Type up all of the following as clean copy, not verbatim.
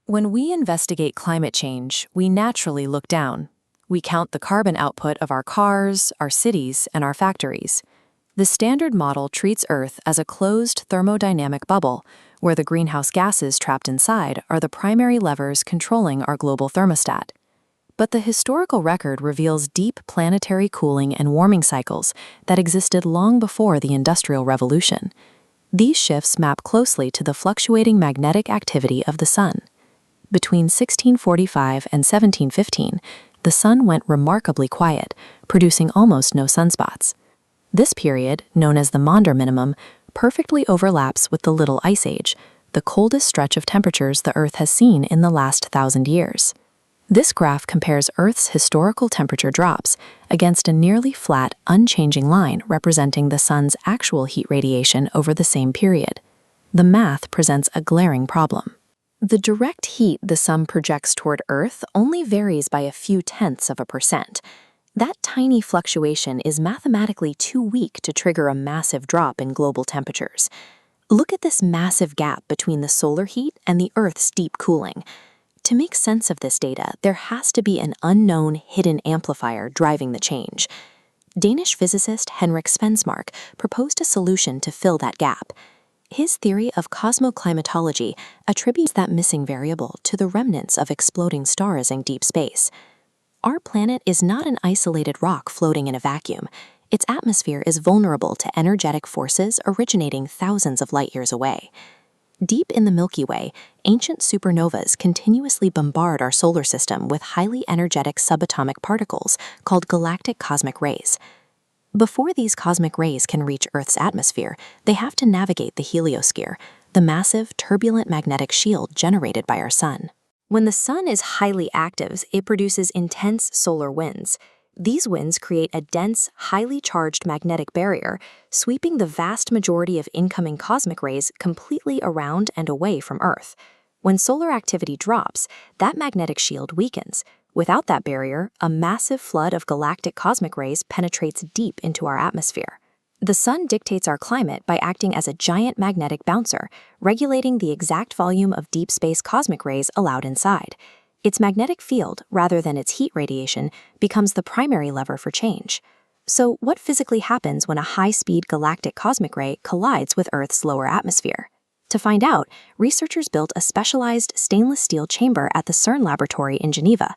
When we investigate climate change, we naturally look down. We count the carbon output of our cars, our cities, and our factories. The standard model treats Earth as a closed thermodynamic bubble, where the greenhouse gases trapped inside are the primary levers controlling our global thermostat. But the historical record reveals deep planetary cooling and warming cycles that existed long before the Industrial Revolution. These shifts map closely to the fluctuating magnetic activity of the Sun. Between 1645 and 1715, the Sun went remarkably quiet, producing almost no sunspots. This period, known as the Maunder Minimum, perfectly overlaps with the Little Ice Age, the coldest stretch of temperatures the Earth has seen in the last 1,000 years. This graph compares Earth's historical temperature drops against a nearly flat, unchanging line representing the Sun's actual heat radiation over the same period. The math presents a glaring problem. The direct heat the Sun projects toward Earth only varies by a few tenths of a percent. That tiny fluctuation is mathematically too weak to trigger a massive drop in global temperatures. Look at this massive gap between the solar heat and the Earth's deep cooling. To make sense of this data, there has to be an unknown hidden amplifier driving the change. Danish physicist Henrik Svensmark proposed a solution to fill that gap. His theory of Cosmoclimatology attributes that missing variable to the remnants of exploding stars in deep space. Our planet is not an isolated rock floating in a vacuum. Its atmosphere is vulnerable to energetic forces originating thousands of light years away. Deep in the Milky Way, ancient supernovas continuously bombard our solar system with highly energetic subatomic particles called galactic cosmic rays. Before these cosmic rays can reach Earth's atmosphere, they have to navigate the heliosphere, the massive, turbulent magnetic shield generated by our Sun. When the Sun is highly active, it produces intense solar winds. These winds create a dense, highly charged magnetic barrier, sweeping the vast majority of incoming cosmic rays completely around and away from Earth. When solar activity drops, that magnetic shield weakens. Without that barrier, a massive flood of galactic cosmic rays penetrates deep into our atmosphere. The Sun dictates our climate by acting as a giant magnetic bouncer, regulating the exact volume of deep space cosmic rays allowed inside. Its magnetic field, rather than its heat radiation, becomes the primary lever for change. So, what physically happens when a high-speed galactic cosmic ray collides with Earth's lower atmosphere? To find out, researchers built a specialized stainless steel chamber at the CERN laboratory in Geneva.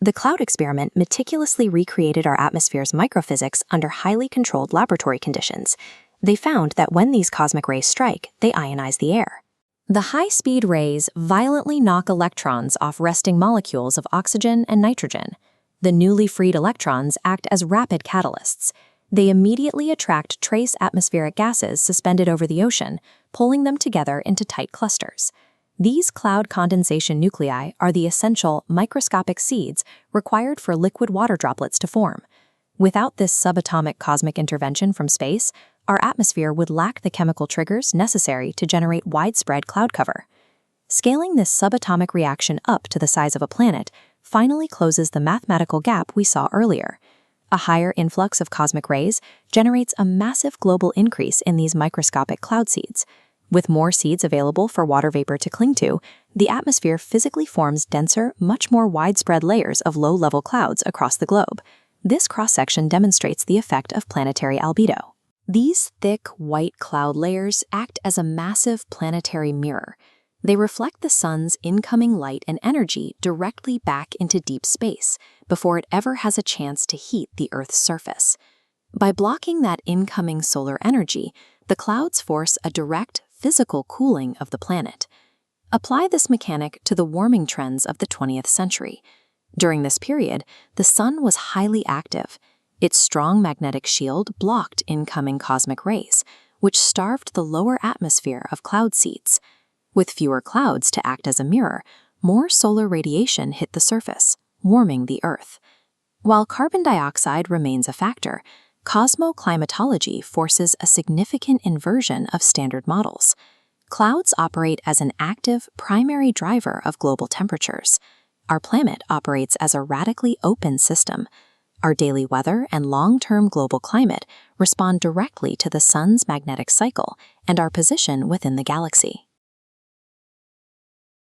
The cloud experiment meticulously recreated our atmosphere's microphysics under highly controlled laboratory conditions. They found that when these cosmic rays strike, they ionize the air. The high-speed rays violently knock electrons off resting molecules of oxygen and nitrogen. The newly freed electrons act as rapid catalysts. They immediately attract trace atmospheric gases suspended over the ocean, pulling them together into tight clusters. These cloud condensation nuclei are the essential microscopic seeds required for liquid water droplets to form. Without this subatomic cosmic intervention from space, our atmosphere would lack the chemical triggers necessary to generate widespread cloud cover. Scaling this subatomic reaction up to the size of a planet finally closes the mathematical gap we saw earlier. A higher influx of cosmic rays generates a massive global increase in these microscopic cloud seeds. With more seeds available for water vapor to cling to, the atmosphere physically forms denser, much more widespread layers of low-level clouds across the globe. This cross-section demonstrates the effect of planetary albedo. These thick, white cloud layers act as a massive planetary mirror. They reflect the Sun's incoming light and energy directly back into deep space before it ever has a chance to heat the Earth's surface. By blocking that incoming solar energy, the clouds force a direct, physical cooling of the planet. Apply this mechanic to the warming trends of the 20th century. During this period, the Sun was highly active. Its strong magnetic shield blocked incoming cosmic rays, which starved the lower atmosphere of cloud seeds. With fewer clouds to act as a mirror, more solar radiation hit the surface, warming the Earth. While carbon dioxide remains a factor, Cosmoclimatology forces a significant inversion of standard models. Clouds operate as an active, primary driver of global temperatures. Our planet operates as a radically open system. Our daily weather and long-term global climate respond directly to the Sun's magnetic cycle and our position within the galaxy.